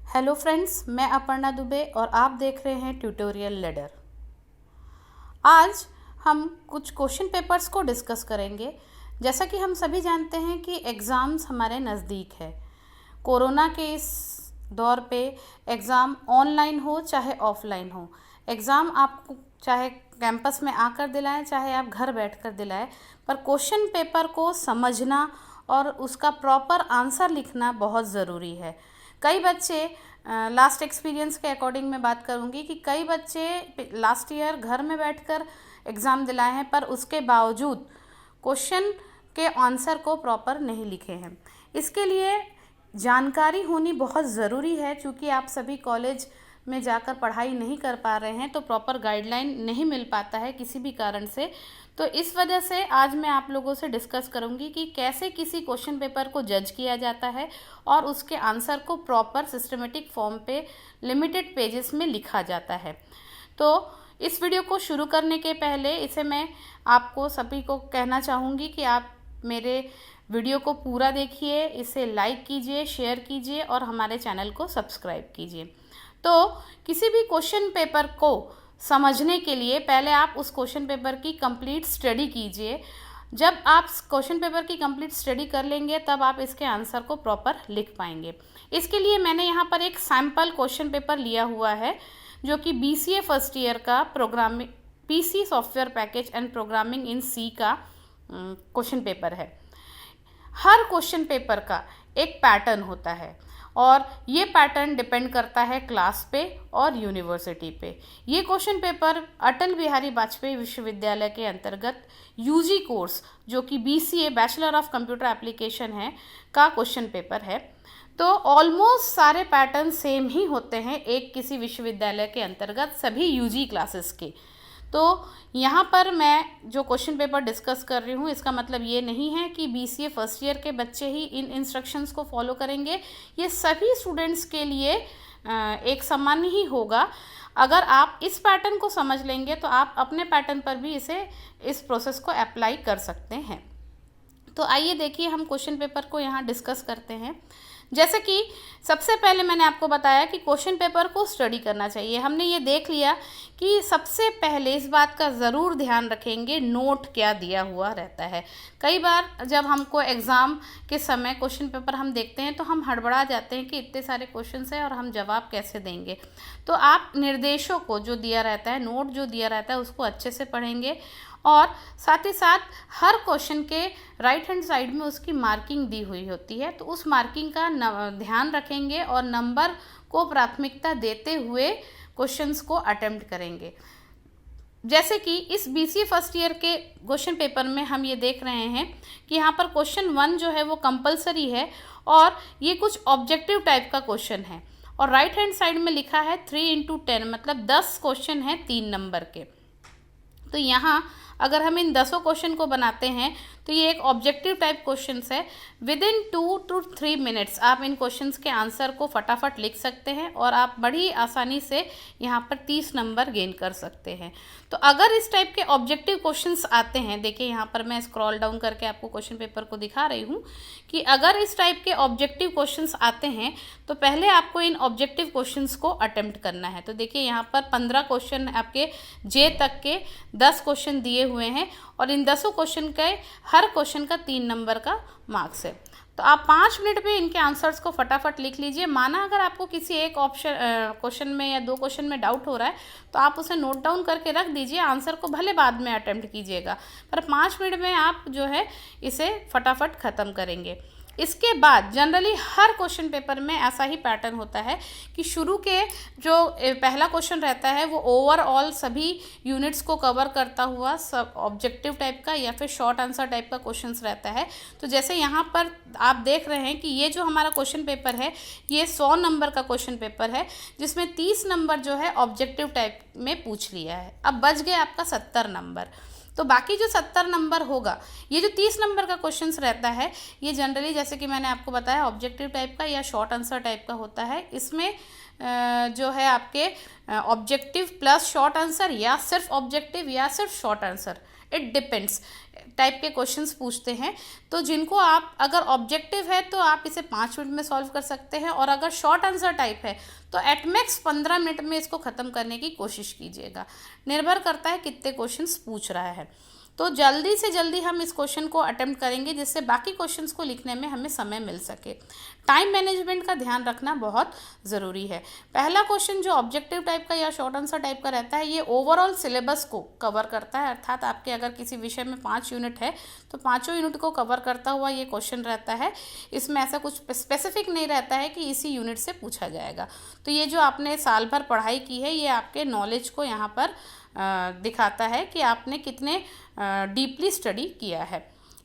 Hello friends, मैं अपर्णा दुबे और आप देख रहे हैं ट्यूटोरियल लैडर। आज हम कुछ क्वेश्चन पेपर्स को डिस्कस करेंगे। जैसा कि हम सभी जानते हैं कि एग्ज़ाम्स हमारे नज़दीक है। कोरोना के इस दौर पे एग्ज़ाम ऑनलाइन हो चाहे ऑफलाइन हो, एग्ज़ाम आपको चाहे कैंपस में आकर दिलाएं चाहे आप घर बैठकर दिलाएं, पर क्वेश्चन पेपर को समझना और उसका प्रॉपर आंसर लिखना बहुत ज़रूरी है। कई बच्चे, लास्ट एक्सपीरियंस के अकॉर्डिंग मैं बात करूंगी कि कई बच्चे लास्ट ईयर घर में बैठकर एग्ज़ाम दिलाए हैं, पर उसके बावजूद क्वेश्चन के आंसर को प्रॉपर नहीं लिखे हैं। इसके लिए जानकारी होनी बहुत ज़रूरी है। चूँकि आप सभी कॉलेज में जाकर पढ़ाई नहीं कर पा रहे हैं, तो प्रॉपर गाइडलाइन नहीं मिल पाता है किसी भी कारण से। तो इस वजह से आज मैं आप लोगों से डिस्कस करूंगी कि कैसे किसी क्वेश्चन पेपर को जज किया जाता है और उसके आंसर को प्रॉपर सिस्टमेटिक फॉर्म पे लिमिटेड पेजेस में लिखा जाता है। तो इस वीडियो को शुरू करने के पहले इसे मैं आपको सभी को कहना चाहूँगी कि आप मेरे वीडियो को पूरा देखिए, इसे लाइक कीजिए, शेयर कीजिए और हमारे चैनल को सब्सक्राइब कीजिए। तो किसी भी क्वेश्चन पेपर को समझने के लिए पहले आप उस क्वेश्चन पेपर की कंप्लीट स्टडी कीजिए। जब आप क्वेश्चन पेपर की कंप्लीट स्टडी कर लेंगे तब आप इसके आंसर को प्रॉपर लिख पाएंगे। इसके लिए मैंने यहाँ पर एक सैम्पल क्वेश्चन पेपर लिया हुआ है, जो कि BCA फर्स्ट ईयर का programming PC software package and programming in C का क्वेश्चन पेपर है। हर क्वेश्चन पेपर का एक पैटर्न होता है और ये पैटर्न डिपेंड करता है क्लास पे और यूनिवर्सिटी पे। ये क्वेश्चन पेपर अटल बिहारी वाजपेयी विश्वविद्यालय के अंतर्गत UG कोर्स, जो कि BCA bachelor of computer application है, का क्वेश्चन पेपर है। तो ऑलमोस्ट सारे पैटर्न सेम ही होते हैं एक किसी विश्वविद्यालय के अंतर्गत सभी UG क्लासेस के। तो यहाँ पर मैं जो क्वेश्चन पेपर डिस्कस कर रही हूँ, इसका मतलब ये नहीं है कि BCA फर्स्ट ईयर के बच्चे ही इन इंस्ट्रक्शंस को फॉलो करेंगे। ये सभी स्टूडेंट्स के लिए एक समान ही होगा। अगर आप इस पैटर्न को समझ लेंगे तो आप अपने पैटर्न पर भी इस प्रोसेस को अप्लाई कर सकते हैं। तो आइए देखिए, हम क्वेश्चन पेपर को यहाँ डिस्कस करते हैं। जैसे कि सबसे पहले मैंने आपको बताया कि क्वेश्चन पेपर को स्टडी करना चाहिए। हमने ये देख लिया कि सबसे पहले इस बात का ज़रूर ध्यान रखेंगे नोट क्या दिया हुआ रहता है। कई बार जब हमको एग्ज़ाम के समय क्वेश्चन पेपर हम देखते हैं तो हम हड़बड़ा जाते हैं कि इतने सारे क्वेश्चन हैं और हम जवाब कैसे देंगे। तो आप निर्देशों को जो दिया रहता है, नोट जो दिया रहता है, उसको अच्छे से पढ़ेंगे और साथ ही साथ हर क्वेश्चन के राइट हैंड साइड में उसकी मार्किंग दी हुई होती है, तो उस मार्किंग का ध्यान रखेंगे और नंबर को प्राथमिकता देते हुए क्वेश्चंस को अटेम्प्ट करेंगे। जैसे कि इस BCA फर्स्ट ईयर के क्वेश्चन पेपर में हम ये देख रहे हैं कि यहाँ पर क्वेश्चन 1 जो है वो कंपलसरी है और ये कुछ ऑब्जेक्टिव टाइप का क्वेश्चन है और राइट हैंड साइड में लिखा है 3×10, मतलब 10 क्वेश्चन है 3 नंबर के। तो यहाँ अगर हम इन 10 क्वेश्चन को बनाते हैं तो ये एक ऑब्जेक्टिव टाइप क्वेश्चंस है। विदिन 2 to 3 मिनट्स आप इन क्वेश्चंस के आंसर को फटाफट लिख सकते हैं और आप बड़ी आसानी से यहाँ पर 30 नंबर गेन कर सकते हैं। तो अगर इस टाइप के ऑब्जेक्टिव क्वेश्चंस आते हैं, देखिए यहाँ पर मैं स्क्रॉल डाउन करके आपको क्वेश्चन पेपर को दिखा रही हूँ कि अगर इस टाइप के ऑब्जेक्टिव क्वेश्चंस आते हैं तो पहले आपको इन ऑब्जेक्टिव क्वेश्चंस को अटेम्प्ट करना है। तो देखिए यहाँ पर 15 क्वेश्चन आपके J तक के 10 क्वेश्चन दिए हुए हैं और इन 10 क्वेश्चन के हर क्वेश्चन का 3 नंबर का मार्क्स है। तो आप 5 मिनट में इनके आंसर्स को फटाफट लिख लीजिए। माना अगर आपको किसी एक क्वेश्चन में या 2 क्वेश्चन में डाउट हो रहा है तो आप उसे नोट डाउन करके रख दीजिए, आंसर को भले बाद में अटेम्प्ट कीजिएगा, पर 5 मिनट में आप जो है इसे फटाफट ख़त्म करेंगे। इसके बाद जनरली हर क्वेश्चन पेपर में ऐसा ही पैटर्न होता है कि शुरू के जो पहला क्वेश्चन रहता है वो ओवरऑल सभी यूनिट्स को कवर करता हुआ सब ऑब्जेक्टिव टाइप का या फिर शॉर्ट आंसर टाइप का क्वेश्चंस रहता है। तो जैसे यहाँ पर आप देख रहे हैं कि ये जो हमारा क्वेश्चन पेपर है ये 100 नंबर का क्वेश्चन पेपर है, जिसमें 30 नंबर जो है ऑब्जेक्टिव टाइप में पूछ लिया है। अब बच गए आपका 70 नंबर। तो बाकी जो 70 नंबर होगा, ये जो 30 नंबर का क्वेश्चंस रहता है ये जनरली जैसे कि मैंने आपको बताया ऑब्जेक्टिव टाइप का या शॉर्ट आंसर टाइप का होता है। इसमें जो है आपके ऑब्जेक्टिव प्लस शॉर्ट आंसर या सिर्फ ऑब्जेक्टिव या सिर्फ short answer, it depends type के क्वेश्चंस पूछते हैं। तो जिनको आप अगर ऑब्जेक्टिव है तो आप इसे 5 मिनट में सॉल्व कर सकते हैं, और अगर शॉर्ट आंसर टाइप है तो एट मैक्स 15 मिनट में इसको ख़त्म करने की कोशिश कीजिएगा। निर्भर करता है कितने क्वेश्चंस पूछ रहा है। तो जल्दी से जल्दी हम इस क्वेश्चन को अटेम्प्ट करेंगे जिससे बाकी क्वेश्चंस को लिखने में हमें समय मिल सके। टाइम मैनेजमेंट का ध्यान रखना बहुत ज़रूरी है। पहला क्वेश्चन जो ऑब्जेक्टिव टाइप का या शॉर्ट आंसर टाइप का रहता है, ये ओवरऑल सिलेबस को कवर करता है, अर्थात आपके अगर किसी विषय में 5 यूनिट है तो 5 यूनिट को कवर करता हुआ ये क्वेश्चन रहता है। इसमें ऐसा कुछ स्पेसिफिक नहीं रहता है कि इसी यूनिट से पूछा जाएगा। तो ये जो आपने साल भर पढ़ाई की है, ये आपके नॉलेज को यहाँ पर दिखाता है कि आपने कितने डीपली स्टडी किया है।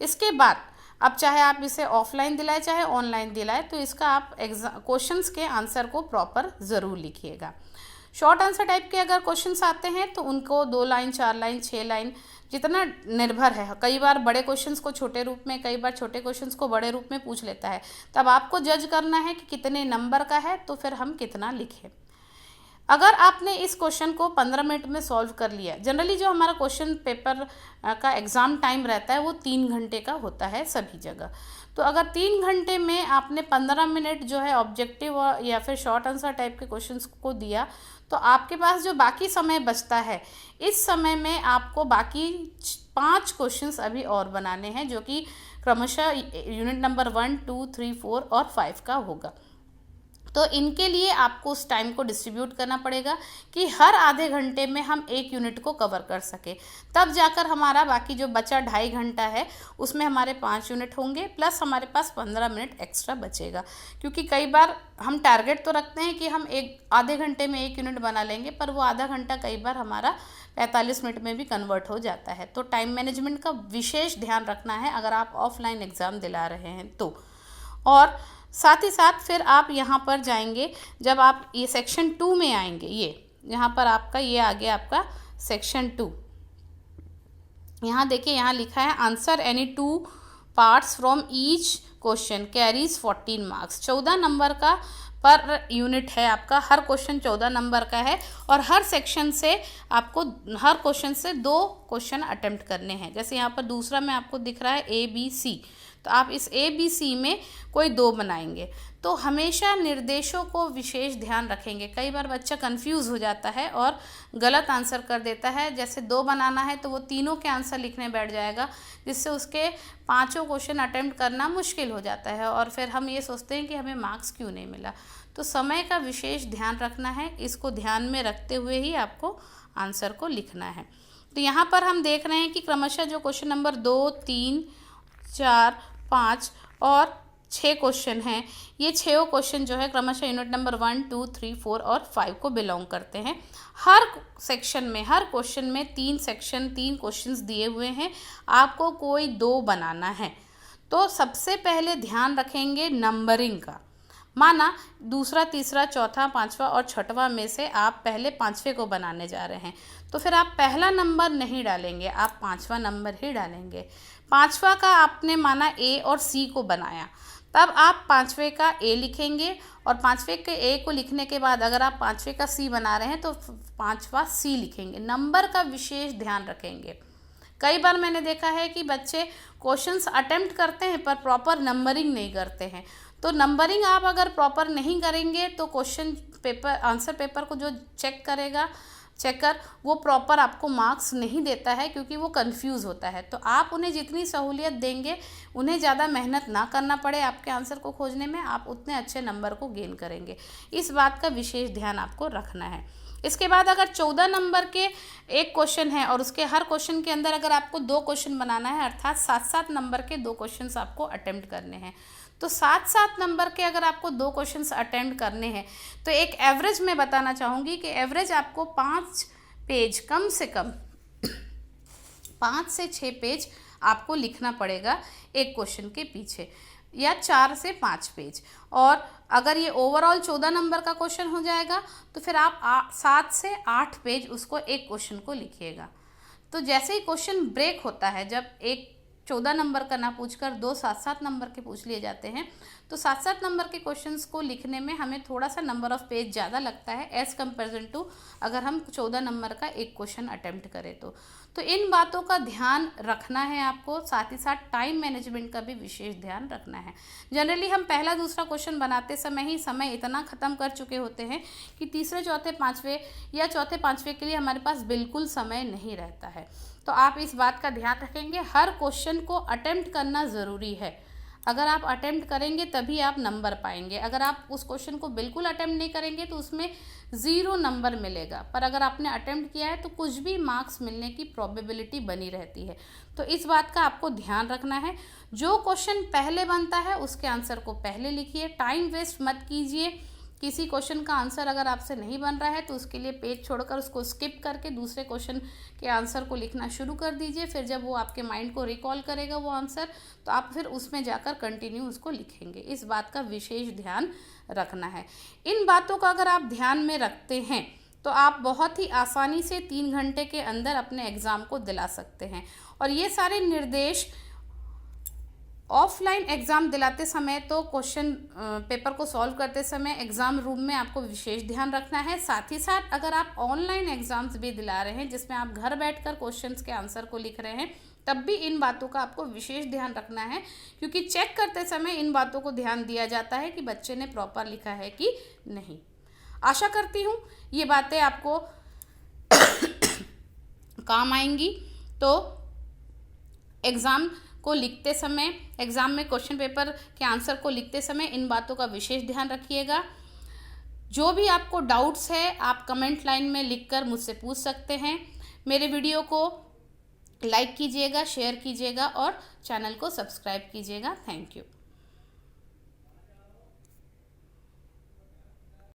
इसके बाद अब चाहे आप इसे ऑफलाइन दिलाए चाहे ऑनलाइन दिलाए, तो इसका आप क्वेश्चंस के आंसर को प्रॉपर ज़रूर लिखिएगा। शॉर्ट आंसर टाइप के अगर क्वेश्चंस आते हैं तो उनको 2 लाइन 4 लाइन 6 लाइन जितना निर्भर है, कई बार बड़े क्वेश्चंस को छोटे रूप में, कई बार छोटे क्वेश्चंस को बड़े रूप में पूछ लेता है। तब आपको जज करना है कि कितने नंबर का है, तो फिर हम कितना लिखें। अगर आपने इस क्वेश्चन को 15 मिनट में सॉल्व कर लिया, जनरली जो हमारा क्वेश्चन पेपर का एग्ज़ाम टाइम रहता है वो 3 घंटे का होता है सभी जगह। तो अगर 3 घंटे में आपने 15 मिनट जो है ऑब्जेक्टिव या फिर शॉर्ट आंसर टाइप के क्वेश्चंस को दिया, तो आपके पास जो बाकी समय बचता है, इस समय में आपको बाकी 5 क्वेश्चंस अभी और बनाने हैं, जो कि क्रमशः यूनिट नंबर 1, 2, 3, 4 और 5 का होगा। तो इनके लिए आपको उस टाइम को डिस्ट्रीब्यूट करना पड़ेगा कि हर आधे घंटे में हम एक यूनिट को कवर कर सके। तब जाकर हमारा बाकी जो बचा 2.5 घंटा है उसमें हमारे 5 यूनिट होंगे, प्लस हमारे पास 15 मिनट एक्स्ट्रा बचेगा। क्योंकि कई बार हम टारगेट तो रखते हैं कि हम आधे घंटे में एक यूनिट बना लेंगे, पर वो आधा घंटा कई बार हमारा 45 मिनट में भी कन्वर्ट हो जाता है। तो टाइम मैनेजमेंट का विशेष ध्यान रखना है अगर आप ऑफलाइन एग्ज़ाम दिला रहे हैं तो। और साथ ही साथ फिर आप यहाँ पर जाएंगे, जब आप ये सेक्शन 2 में आएंगे, ये यहाँ पर आपका ये आ गया आपका सेक्शन 2। यहाँ देखिए, यहाँ लिखा है answer any 2 parts from each question carries 14 marks. 14 number का पर यूनिट है आपका, हर क्वेश्चन 14 नंबर का है, और हर सेक्शन से आपको हर क्वेश्चन से 2 क्वेश्चन अटेम्प्ट करने हैं। जैसे यहाँ पर दूसरा में आपको दिख रहा है ABC, तो आप इस ABC में कोई 2 बनाएंगे। तो हमेशा निर्देशों को विशेष ध्यान रखेंगे। कई बार बच्चा कंफ्यूज हो जाता है और गलत आंसर कर देता है। जैसे 2 बनाना है तो वो तीनों के आंसर लिखने बैठ जाएगा, जिससे उसके 5 क्वेश्चन अटेम्प्ट करना मुश्किल हो जाता है, और फिर हम ये सोचते हैं कि हमें मार्क्स क्यों नहीं मिला। तो समय का विशेष ध्यान रखना है, इसको ध्यान में रखते हुए ही आपको आंसर को लिखना है। तो यहाँ पर हम देख रहे हैं कि क्रमशः जो क्वेश्चन नंबर 2, 3, 4, 5 और 6 क्वेश्चन हैं, ये 6 क्वेश्चन जो है क्रमशः यूनिट नंबर 1, 2, 3, 4 और 5 को बिलोंग करते हैं। हर सेक्शन में, हर क्वेश्चन में 3 क्वेश्चंस दिए हुए हैं, आपको कोई 2 बनाना है। तो सबसे पहले ध्यान रखेंगे नंबरिंग का। माना दूसरा, तीसरा, चौथा, 5वां और 6वां में से आप पहले 5वें को बनाने जा रहे हैं, तो फिर आप पहला नंबर नहीं डालेंगे, आप 5वां नंबर ही डालेंगे। 5वां का आपने माना A और C को बनाया, तब आप 5वें का A लिखेंगे, और 5वें के A को लिखने के बाद अगर आप 5वें का C बना रहे हैं तो 5वां C लिखेंगे। नंबर का विशेष ध्यान रखेंगे। कई बार मैंने देखा है कि बच्चे क्वेश्चंस अटेम्प्ट करते हैं पर प्रॉपर नंबरिंग नहीं करते हैं। तो नंबरिंग आप अगर प्रॉपर नहीं करेंगे तो क्वेश्चन पेपर, आंसर पेपर को जो चेक करेगा चेकर, वो प्रॉपर आपको मार्क्स नहीं देता है, क्योंकि वो कंफ्यूज होता है। तो आप उन्हें जितनी सहूलियत देंगे, उन्हें ज़्यादा मेहनत ना करना पड़े आपके आंसर को खोजने में, आप उतने अच्छे नंबर को गेन करेंगे। इस बात का विशेष ध्यान आपको रखना है। इसके बाद अगर 14 नंबर के एक क्वेश्चन है और उसके हर क्वेश्चन के अंदर अगर आपको 2 क्वेश्चन बनाना है, अर्थात 7-7 नंबर के 2 क्वेश्चन आपको अटेम्प्ट करने हैं, तो 7-7 नंबर के अगर आपको 2 क्वेश्चंस अटेम्प्ट करने हैं, तो एक एवरेज मैं बताना चाहूँगी कि एवरेज आपको 5 पेज, कम से कम 5 से 6 पेज आपको लिखना पड़ेगा एक क्वेश्चन के पीछे, या 4 से 5 पेज। और अगर ये ओवरऑल 14 नंबर का क्वेश्चन हो जाएगा तो फिर आप 7 से 8 पेज उसको एक क्वेश्चन को लिखिएगा। तो जैसे ही क्वेश्चन ब्रेक होता है, जब एक 14 नंबर का ना पूछकर 2 7-7 नंबर के पूछ लिए जाते हैं, तो 7-7 नंबर के क्वेश्चंस को लिखने में हमें थोड़ा सा नंबर ऑफ पेज ज़्यादा लगता है एज़ कंपेरिजन टू अगर हम 14 नंबर का एक क्वेश्चन अटेम्प्ट करें तो इन बातों का ध्यान रखना है आपको। साथ ही साथ टाइम मैनेजमेंट का भी विशेष ध्यान रखना है। जनरली हम पहला दूसरा क्वेश्चन बनाते समय ही समय इतना ख़त्म कर चुके होते हैं कि तीसरे चौथे पाँचवें या चौथे पाँचवें के लिए हमारे पास बिल्कुल समय नहीं रहता है। तो आप इस बात का ध्यान रखेंगे, हर क्वेश्चन को अटेम्प्ट करना ज़रूरी है। अगर आप अटेम्प्ट करेंगे तभी आप नंबर पाएंगे। अगर आप उस क्वेश्चन को बिल्कुल अटेम्प्ट नहीं करेंगे तो उसमें 0 नंबर मिलेगा, पर अगर आपने अटेम्प्ट किया है तो कुछ भी मार्क्स मिलने की प्रोबेबिलिटी बनी रहती है। तो इस बात का आपको ध्यान रखना है। जो क्वेश्चन पहले बनता है उसके आंसर को पहले लिखिए, टाइम वेस्ट मत कीजिए। किसी क्वेश्चन का आंसर अगर आपसे नहीं बन रहा है तो उसके लिए पेज छोड़कर उसको स्किप करके दूसरे क्वेश्चन के आंसर को लिखना शुरू कर दीजिए। फिर जब वो आपके माइंड को रिकॉल करेगा वो आंसर, तो आप फिर उसमें जाकर कंटिन्यू उसको लिखेंगे। इस बात का विशेष ध्यान रखना है। इन बातों का अगर आप ध्यान में रखते हैं तो आप बहुत ही आसानी से 3 घंटे के अंदर अपने एग्ज़ाम को दिला सकते हैं। और ये सारे निर्देश ऑफलाइन एग्ज़ाम दिलाते समय तो क्वेश्चन पेपर को सॉल्व करते समय एग्ज़ाम रूम में आपको विशेष ध्यान रखना है। साथ ही साथ अगर आप ऑनलाइन एग्ज़ाम्स भी दिला रहे हैं जिसमें आप घर बैठकर क्वेश्चंस के आंसर को लिख रहे हैं, तब भी इन बातों का आपको विशेष ध्यान रखना है, क्योंकि चेक करते समय इन बातों को ध्यान दिया जाता है कि बच्चे ने प्रॉपर लिखा है कि नहीं। आशा करती हूँ ये बातें आपको काम आएंगी। तो एग्ज़ाम को लिखते समय, एग्ज़ाम में क्वेश्चन पेपर के आंसर को लिखते समय इन बातों का विशेष ध्यान रखिएगा। जो भी आपको डाउट्स है आप कमेंट लाइन में लिखकर मुझसे पूछ सकते हैं। मेरे वीडियो को लाइक कीजिएगा, शेयर कीजिएगा और चैनल को सब्सक्राइब कीजिएगा। Thank you.